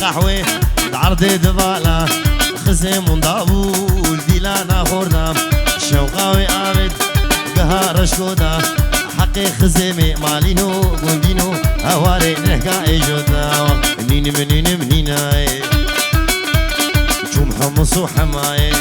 قهوه عرض دبالا خزم ونضابول ديلانا خوردام شوقاوي عابد قهارش كودا حقي خزمي مالينو قندينو هواري نحكا ايجودا منين منين منيناي جم حمص وحماي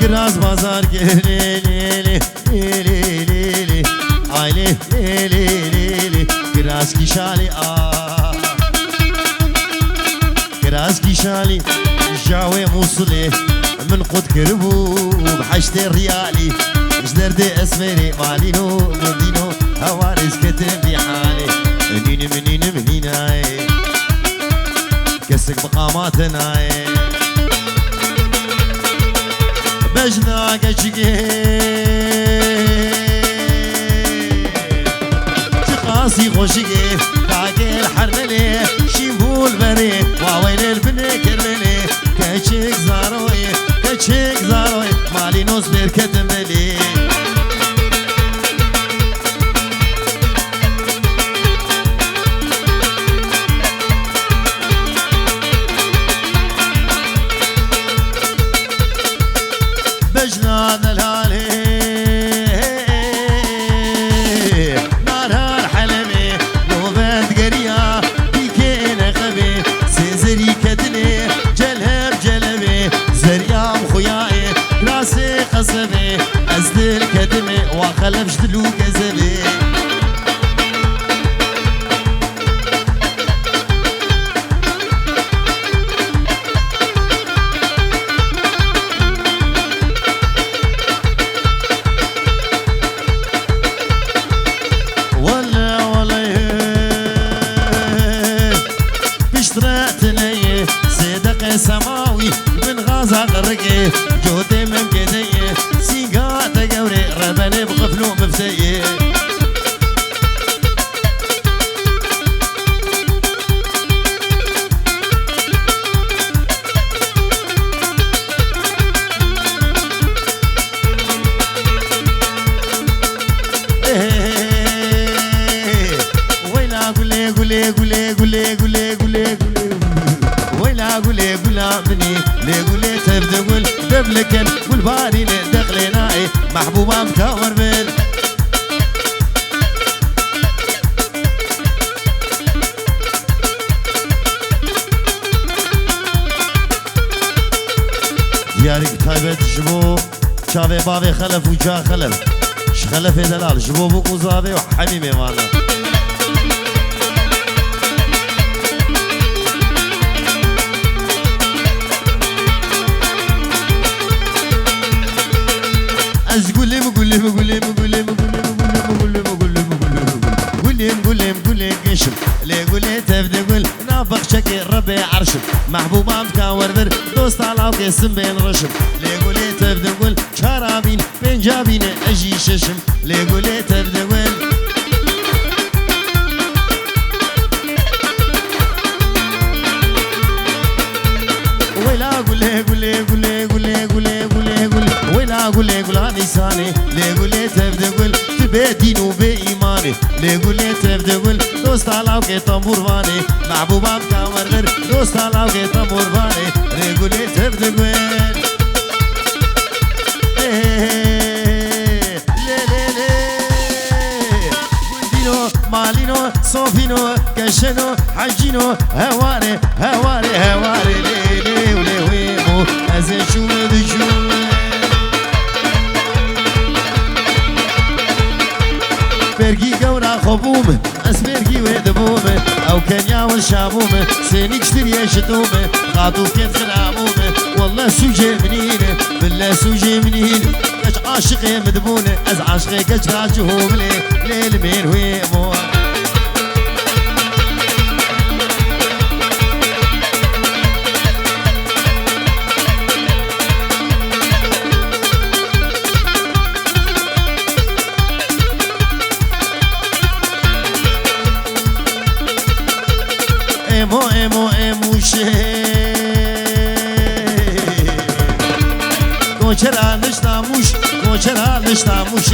راز بازار کے لے لے لے لے لے لے آئے لے لے لے لے لے کراز کی شالی کراز کی شالی جاوي موصلي من قد كربو بحشت الريالي جدر دي اسمري مالينو مدينو هوارز كتب في حالي منين منين منيناي كسك مقاماتناي بجنا كشكي شقاسي خوشكي تاكي الحرملي شيبول بري واويل البني كرملي كشك زاروي مالي نوس بركت ملي أزدل كدمي وخلف جدلو كزلي ولا بشترات لي صدق سماوي من غازة غرقي جودي من كدي ربني بقفلو مفتي ويلا قولي قولي قولي قولي قولي قولي ويلا قولي قولا مني لي قولي تبدأ قول دبلكن والباري دخلناي محبوبة مكور بال ديارك تايبت جبو شافي بابي خلف وجا خلف شخلف دلال جبو بوكو زابي وحميمي وانا قولي قشم لي قولي تبدي قول نافق شكي ربي عرشم محبوبة مكاور بر دوست على قسم بين رشم لي قولي تبدي قول شرابين بين جابين اجي ششم لي قولي تبدي قول ويلا قولي قولي قولي قولي قولي قولي قولي ويلا قولي قول لساني لي قولي تبدي قول بدين وبإيماني لي قولي تبدي قول دوست على وقت طنبورفاني محبوبة مكاور غير دوست على وقت طنبورفاني لي قولي تبدي قول لي لي لي قندينو مالينو صوفينو كشنو حجينو هواري هواري هواري لي لي ولي ويمو أزي شو دجو برگی گورا خوبومه از برگی و دبومه او کنیا و شامومه سینی کشتری شتومه قادو کت خلامومه والله سوجه منینه بالله سوجه منینه کش عاشقه مدبونه از عاشقه کش راجهوم لیل مین ویمو امو کوچرا نشتاموش کوچرا نشتاموش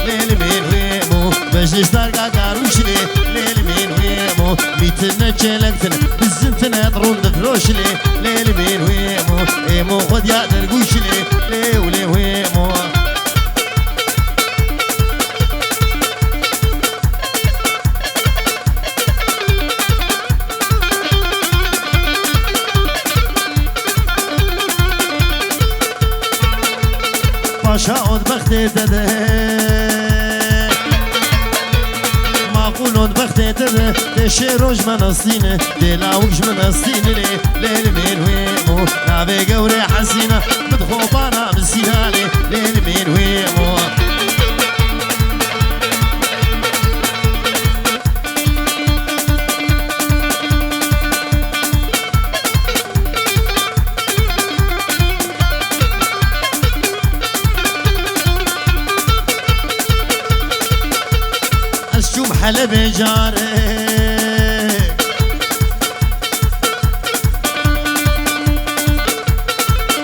لیل من ویمو بجش درگا کاروش لیل من ویمو میتن چلکتن بزنتن ادرون دفروش لیل من ویمو ایمو خود یا درگوش لیل ویمو شاود بختی داده معقولون بختی داده دشه روش منستینه دلاوش منستینه لیل من ویمو نابه گوره حسینه بدخوبانا مسیحانه لیل من ویمو حلب جارك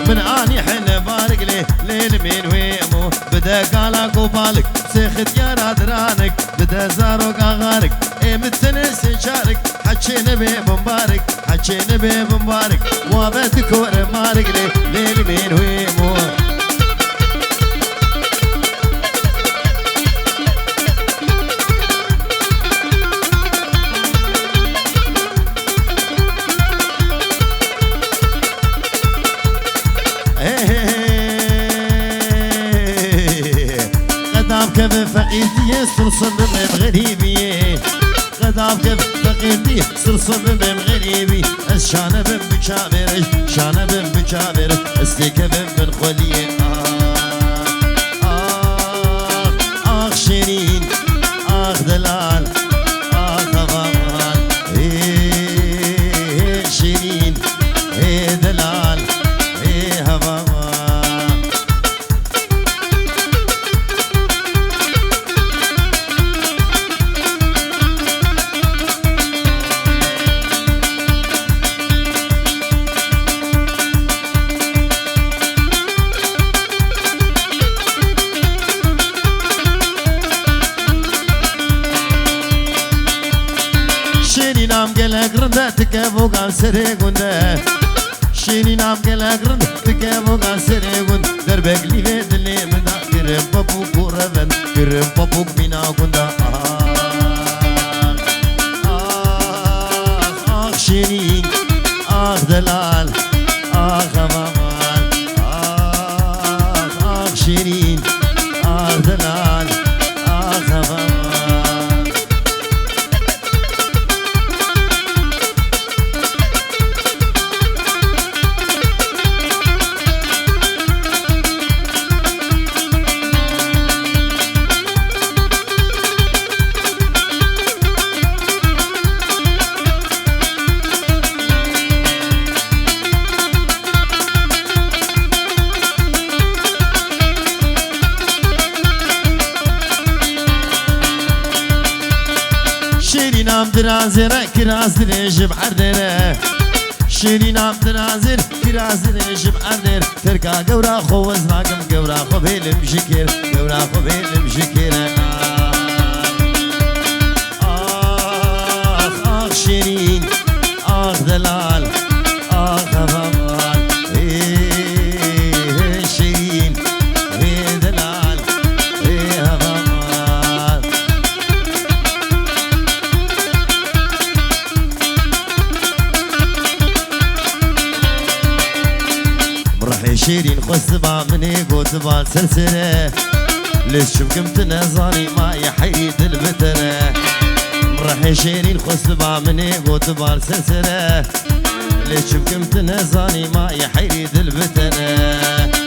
من اني حن بارك ليه ليل من ويمو بدا قالك وبالك سخت يا رادرانك بدا زاروك اغارك اي متنس شارك حكينا بيه مبارك حكينا بيه مبارك وابتك ورمارك ليه ليل من ويمو كيف فقيرتي صرصر من غريبي قدام كيف فقيرتي صرصر من غريبي الشانة بن بشابر شانة بن بشابر استيك بن خليه آخ شيرين آخ دلال آخ غمال شيرين دلال هوام تكفو قال سريقون ده شيني نام كلاكرن تكفو قال سريقون دربك لي بيت اللي من ده كرم بابوك ورفن كرم بابوك مينا كندا آخ شيني آخ دلال آخ مامان آخ شيرين آخ دلال آخ مامان درازر كراز دريجب عردنا شيري نام درازر كراز دريجب عردر تركا قورا خوز ناقم قورا خو بيلم شكر قورا خو بيلم شكر آخ شيرين آخ دلال آخ غمال شيرين دلال غمال شيرين خصبا مني قوتبان سلسلة ليش شبكم تنزاني ما يحيد البترة مرحي شيرين خصبا مني قوتبان سلسلة ليش شبكم تنزاني ما يحيد البترة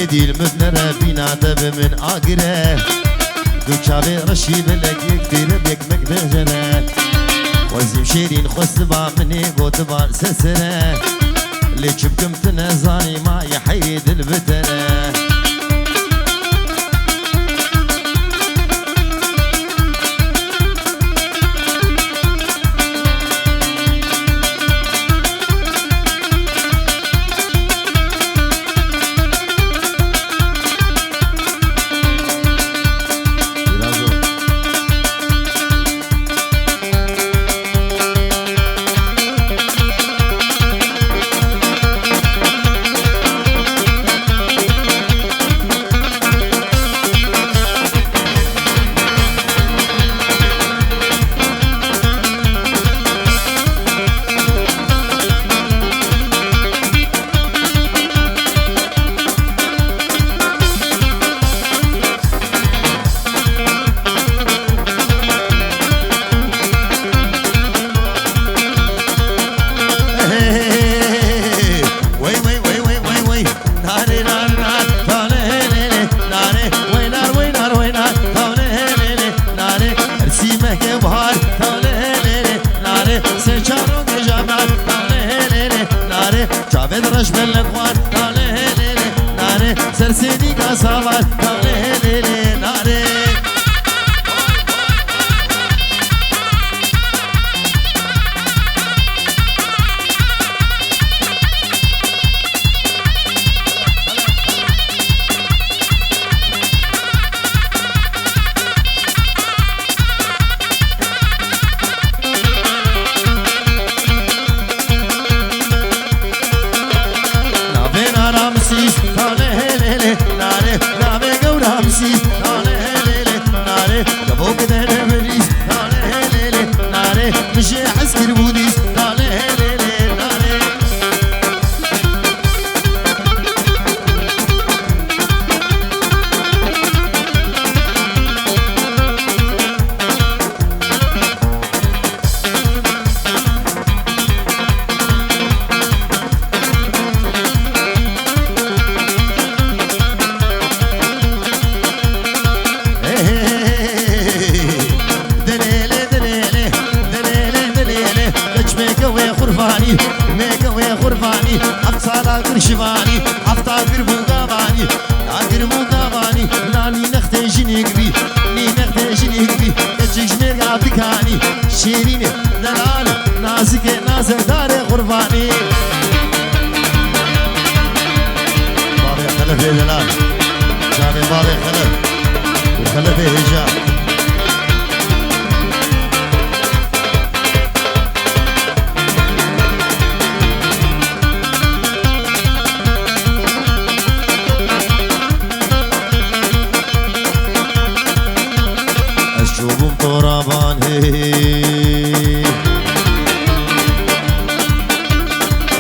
هدي المبنرة بينا دب من آقرة دو چاوه رشی بلک یک تیر بیک مک بجره وزیم شیرین خست با منی گوت بار سسره لیچب کم تنزانی ما یحی دل بتره رش بالقوان ناري ليلي ناري سرسيني قصابات ناري ليلي ناري مشي عسكر بوديس ناري ليلي ناري ميقوي غرفاني أفصالا قرشباني أفتا قربو قاباني قربو قاباني ناني نختي جنيقبي ني نختي جنيقبي كتشك جمير قابكاني شيريني دلال نازك نازك داري غرفاني بابي خلفي دلال شابي بابي خلف وخلفي هجاب طرابان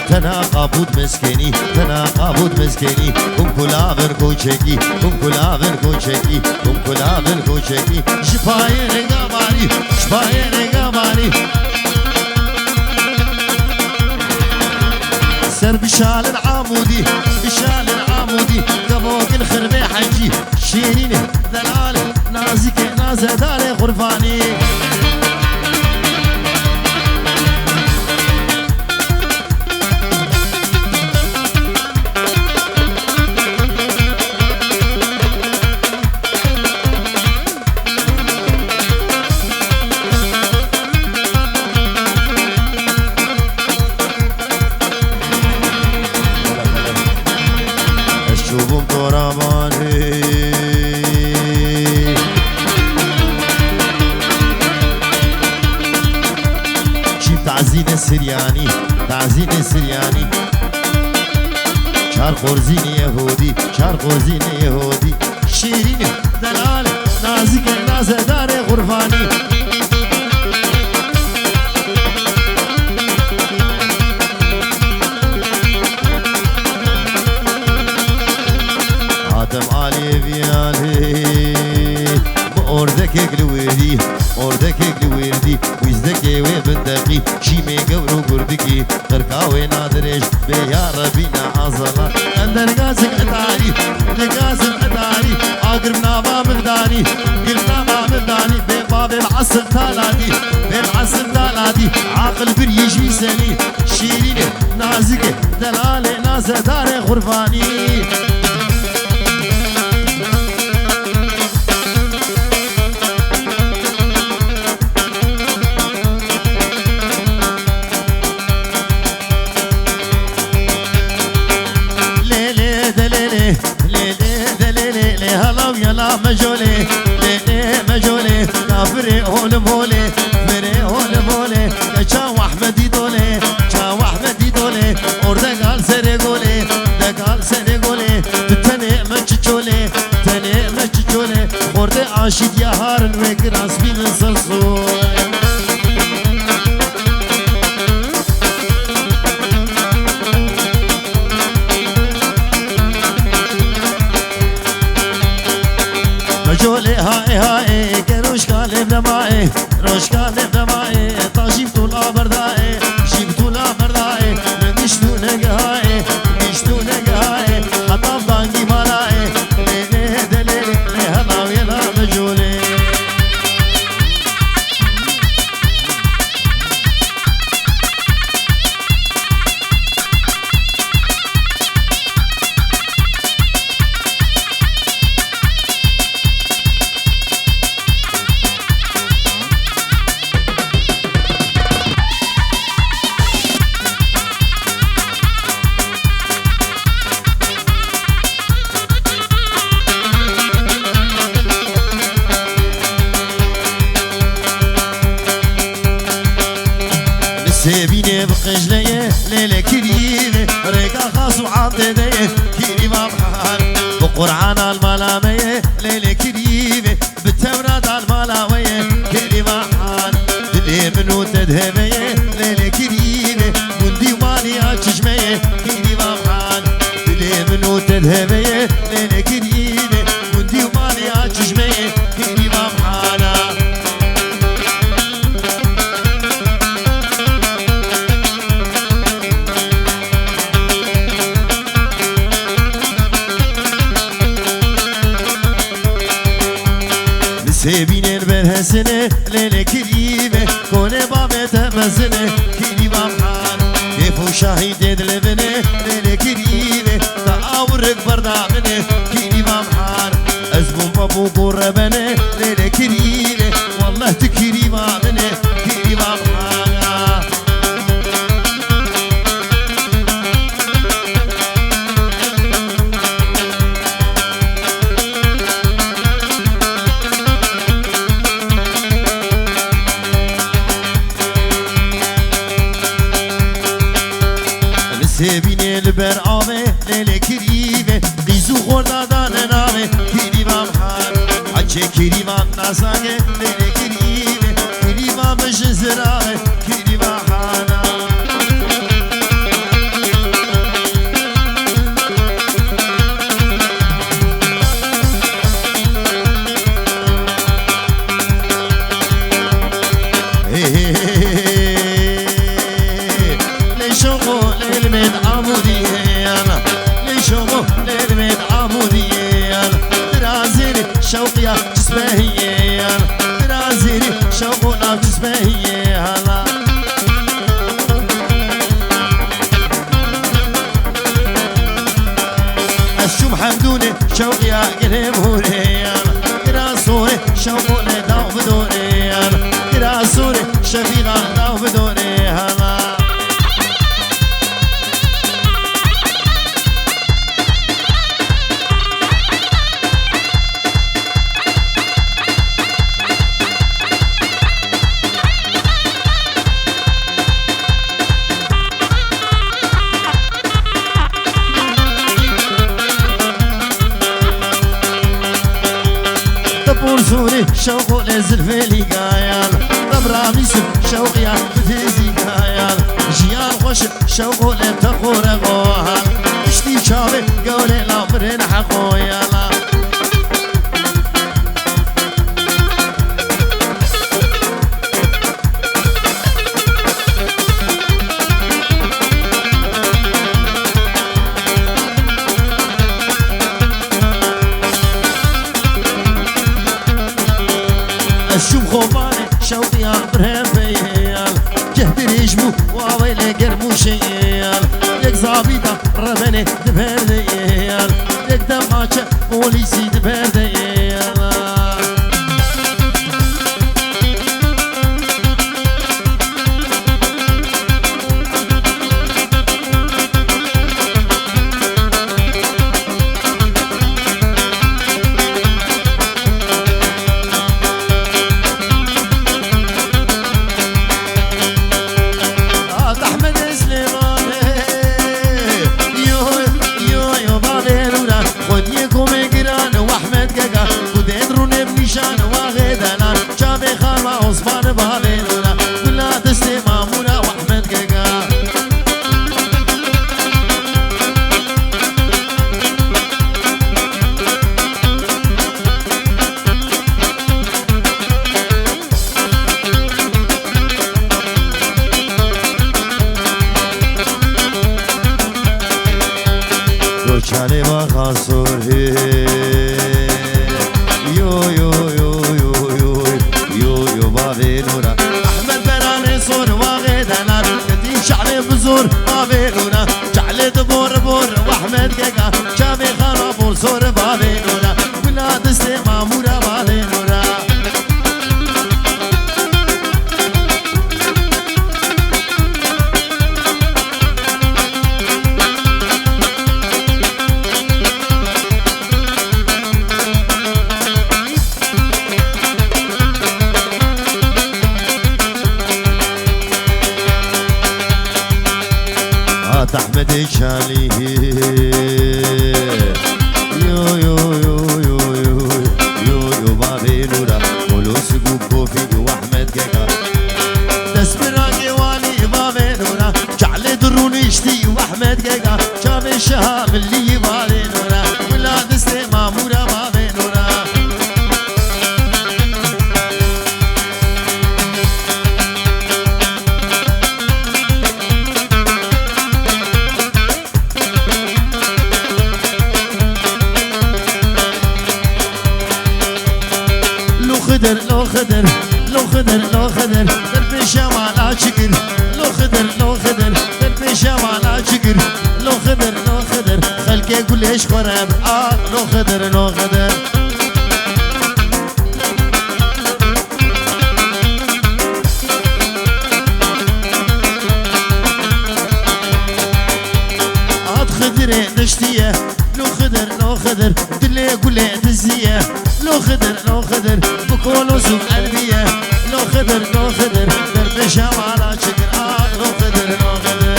تناقبود مسكيني تناقبود مسكيني كم كلابن كوچكي كم كلابن كوچكي كم كلابن كوچكي شفاين غاباني شفاين غاباني سر بشال العمودي بشال العمودي قبوك الخربي حجي شيريني دلال نازك نازة داري غرفاني الشوبم طراباني تعزين السرياني تعزين السرياني شار خورزين يهودي شار خورزين يهودي شيرين دلال نازك نازة داري غرفاني آدم علي بيالي أوردك قلويدي أوردك قلويدي ويزدك وبندقي شيمي قورو قردكي تركاوي نادرش بيا ربينا عزلا اندر قاسك اتاري لقاسم اتاري اقرب نابا مغداني قرب بالعصر تالادي بالعصر تالادي عاقل بر يجي سني شيرين نازك دلال نازه دار غرباني مجولي مجولي كافري هول مولي فري هول مولي كشا احمدي دولي شا احمدي دولي اورده قال سري قولي ده قال سري قولي تني مچچولي تني مچچولي اورده عاشق يا هارن وكراس بين سلسو مجولي هاي هاي كروش كالب دمائي روش كالب دمائي طاجيب طول بردائي جيب طول بردائي نقشتو نقهائي نقشتو نقهائي حطام بانقي مالائي ليلي دليلي لهلا ويلا مجولي سيبيني بقجليه ليلة كريمة ريقا خاص وعاطديه كريمة بحال بقرعان الملامية ليلة كريمة بالتورات الملاوية كريمة حال دلي منو تدهمية ليلة كريمة ولدي ومالي عجمية كريمة بحال دلي منو تدهمية ليلة كريمة ولدي ومالي عجمية كريمة بحال سيبيني البرهسنة ليلة كريمة كوني بابي تمسنة كريمة بحال كيفو شاهد دلبنة ليلة كريمة تقاورك بردامنة كريمة بحال أزبون بابو قربنة ليلة كريمة والله تكريمة منة كريمة بحال سيبيني البرعامة ليلة كريمة قيزو خوردا داننامة كريمة بحال عجي كريمة ناسانة ليلة كريمة كريمة بجزرامة كريمة حانا للميت عمودي أنا ليشوفوا للميت عمودي أنا درازيني شوقيا جسمهي أنا درازيني شوقنا جسمهي هلا الشوم حمدوني شوقيا قلبوني أنا دراسوني شوقنا داو بدوني أنا دراسوني شفيقا داو بدوني هلا بورزوري شوقو لزلفي لي قايال دبرامي سب شوقيا بتيزي قايال جيال خوش شوقو لتخور غوهال اشتي شابي قولي لامرين حقو يالا الشوم خوباني يا برهم بيال جهد ريشمو واويل قرمو شيال يك زابيطة ربني دبر ديال يك دماچه بوليسي دبر ديال چاله با خاصور هی یو یو یو یو یو یو یو بابی نورا احمد برانه صور واقع دلال کتی شعله بزور بابی نورا شعله دبور بور واحمد گگا شابه خرابور صور بابی نورا بلا دست مامورا بابی نورا احمد شالي يو يو يو يو يو يو يو بابي نورا فلوس كوفي واحمد جاكا تسبراكي والي بابي نورا جعل دروني اشتي واحمد جاكا شاف الشهاب اللي بابي نورا ولا دستي مامورا بابي نورا خدر لو خدر لو خدر لو خدر درب شمال شكر لو خدر لو خدر درب شمال شكر لو خدر لو خدر خلقي كلش خراب لو خدر لو خدر خدر دشتيه لو خدر لو خدر دلي قولي دزيه لو خدر لو خدر بكولوس وقلبيه لو خدر لو خدر درب شمال شكر لو خدر لو خدر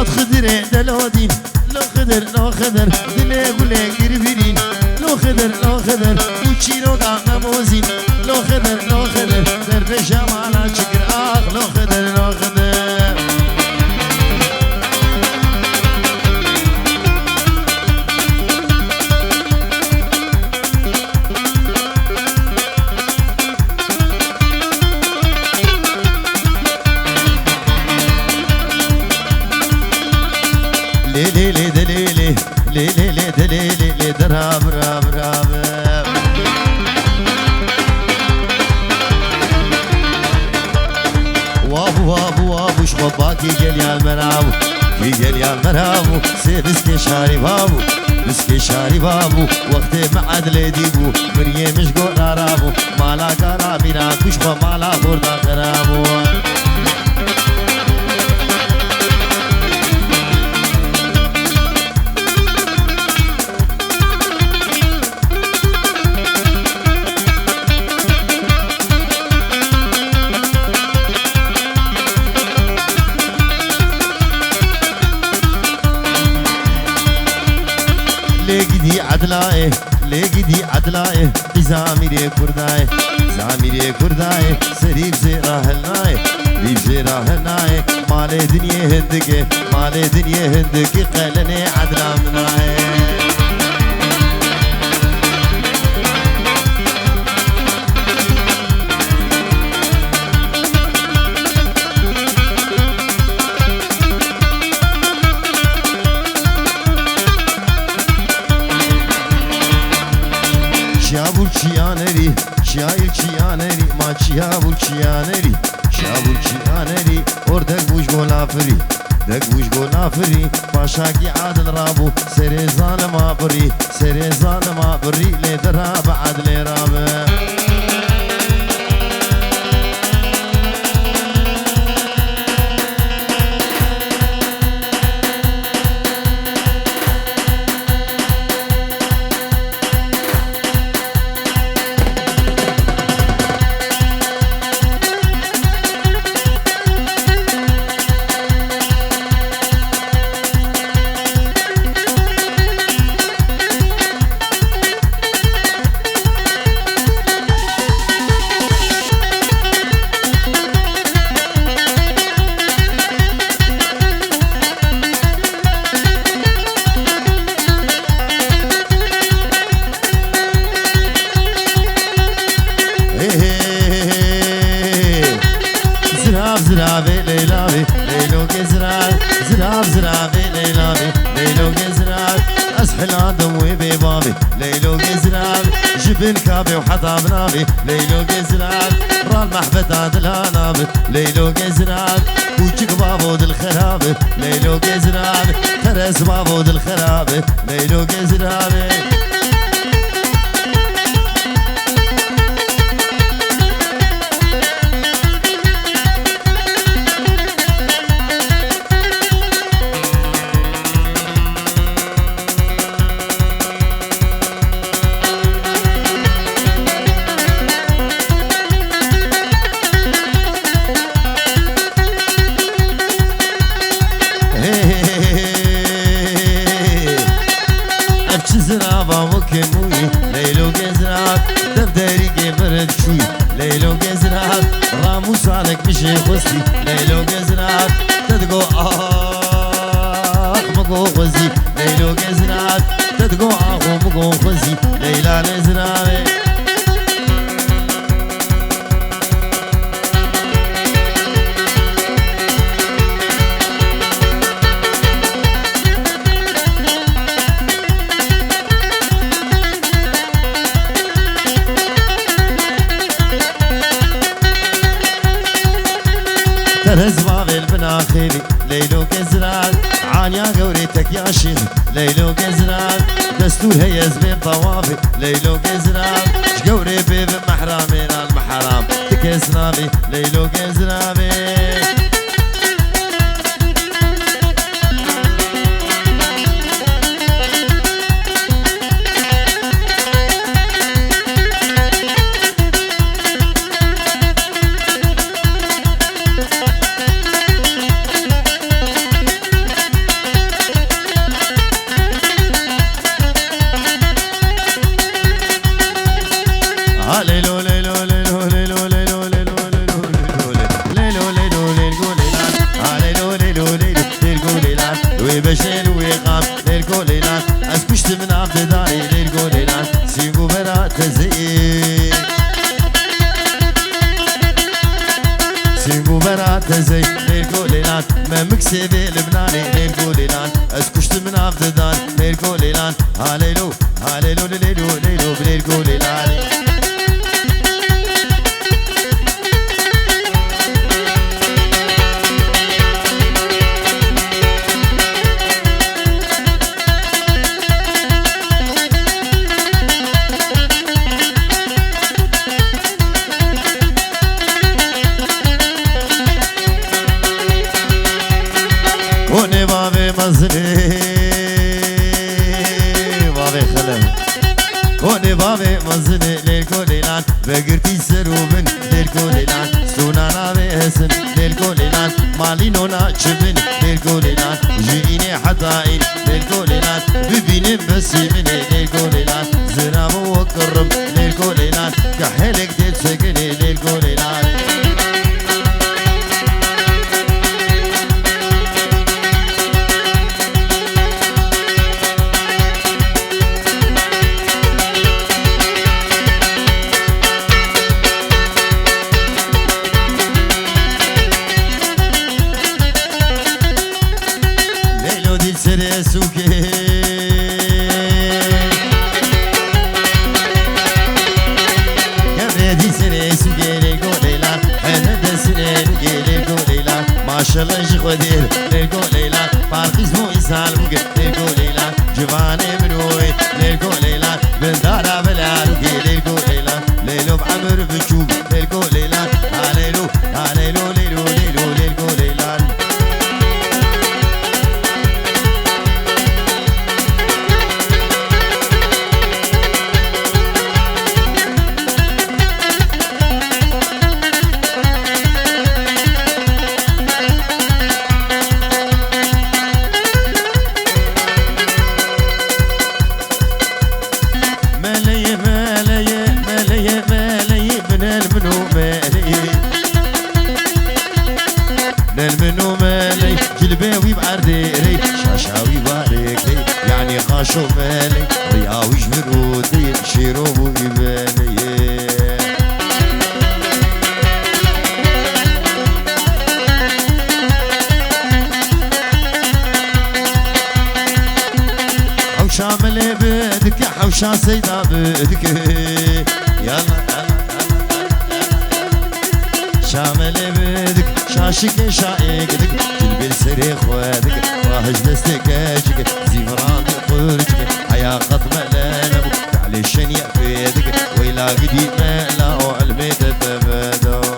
خدر دلودين لو خدر لو خدر دلي قولي قربين لو خدر لو خدر وشيلو قام موزين لو خدر لو خدر درب شمال شكر لو خدر لو خدر لي لي لي دليلي لي لي لي دليلي لي دراب راب راب وابو وابو وابو شباباتي جل يا المرابو كي جل يا المرابو سيبسكي شاري بابو بسكي شاري بابو وقت معد لديبو بريه مش قول عرابو مالا قرابينا كشبا مالا خوردا خرابو لگدی عدلائه لگدی عدلائه زاميري كردائه زاميري كردائه سريب زيرا هلنائه ريب زيرا هلنائه مال دنيا هندك مال دنيا هندك قلني عدلا منائه ilçiyaneri maçya bulçiyaneri şabulçiyaneri ordek buş golafri dek buş golafri paşaki adil rabu seri zalim abri le derabe adli rabe زرابي ليلابي ليلو كزراب زرابي ليلابي ليلو كزراب اسحل عدم وبيبابي ليلو كزراب جبن كابي وحطاب نابي ليلو كزراب رال محبت عدل نابي ليلو كزراب وجك بابود الخرابي ليلو كزراب ترس بابود الخرابي ليلو كزرابي زرابا مكموي ليلو جزرات دفتري جبرت شوي ليلو جزرات رامو صالك مشي خصي ليلو جزرات تدقو مقو خزي ليلو جزرات تدقو مقو خزي ليلا نزرابي ترز بابي البناخيلي ليلو كزرال عانيا قوريتك يا شيخ ليلو كزرال دستور هي زبين طوافي ليلو كزرال شقوري بيب محرامين المحرام تكسرابي ليلو كزرابي ليلو ليلو ليلو ليلو ليلو ليلو ليلو ليلو ليلو ليلو ليلو ليلو ليلان وبشير ويقام ليلو ليلان اسكشت من عبد داري ليلو ليلان سيقو برا تزي سيقو برا تزي ليلو ليلان ما مكسبي لبناني ليلو ليلان اسكشت من عبد داري ليلو ليلان هاليلو هاليلو ليلو ليلو ليلو ليلان هوني بابي مزني بابي خلم هوني بابي مزني ليلكو ليلان بقرتي سروبن ليلكو ليلان سونانا بهسن ليلكو ليلان مالينونا شبن ليلكو ليلان جيني حطائن ليلكو ليلان ببيني بسيمني ليلكو ليلان زرام وقرب ليلكو ليلان كحلك تتسكني ليلكو ليلان سوكي شلنج خدير ليلكو ليلى بارتيز مو إنسان بوكي ليلكو ليلى جواني منوي ليلكو ليلى بندارا بلالوكي ليلكو ليلى ليلو بعمر بشوب ليلكو ليلى هاليلو هاليلو ليلو ليلو ليلكو ليلى شو مالي رياوي جبرودي شيرو ويباني حوشا ملي بدك يا حوشا سيدا بدك يلا شامل بدك شاشك شايقدك جلبي السري خوادك راهج دستكاجك زيفران قرجك حيا قطمة لنبو تعلي الشنيع فيدك ويلا قدي مالا وعلمي تتفادو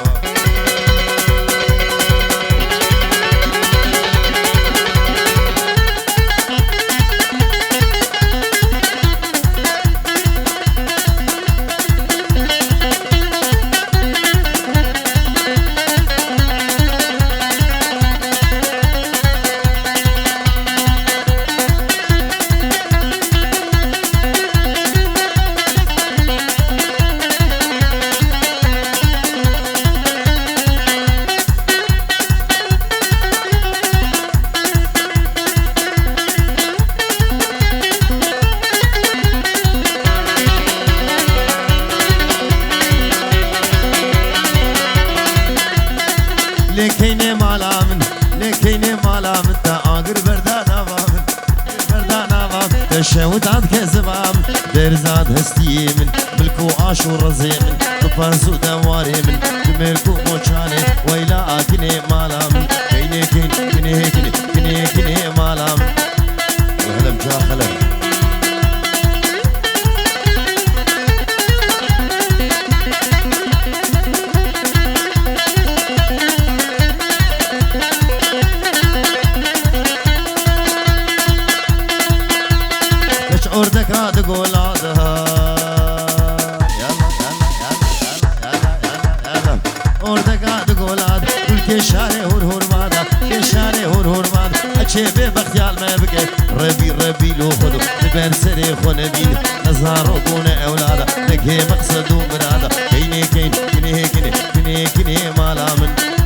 لكيني مالا من تاغر بردانا وامن تشاود عاد كزمام درزاد هستي من ملكو عاشو رزي من تفرسو دواري من تملكو موشاني ويلا كيني مالا من كيني مالا من وهلم جاخلم أردك هذا قولادها يلا أردك هذا قولاد كل كشاري هور مادا كشاري هور مادا أشيبه بختيال ما بقى ربي لو خدو تبان سري خونبين نزارو بونه أولادا نكهي مقصدو مرادا كيني مالا من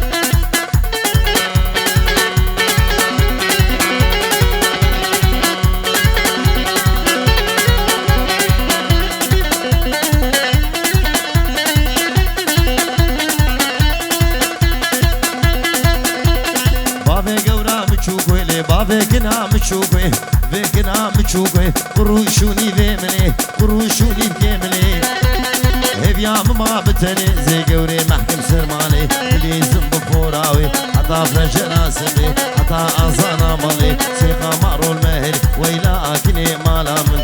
بابكنا مشوقه قروشوني بيملي هبيام ما بتني زي قوري محكم سرماني اللي زنب فوراوي حتى فرج راسمي حتى أزانا مالي سيقا مارو المهل ويلا أكني مالا من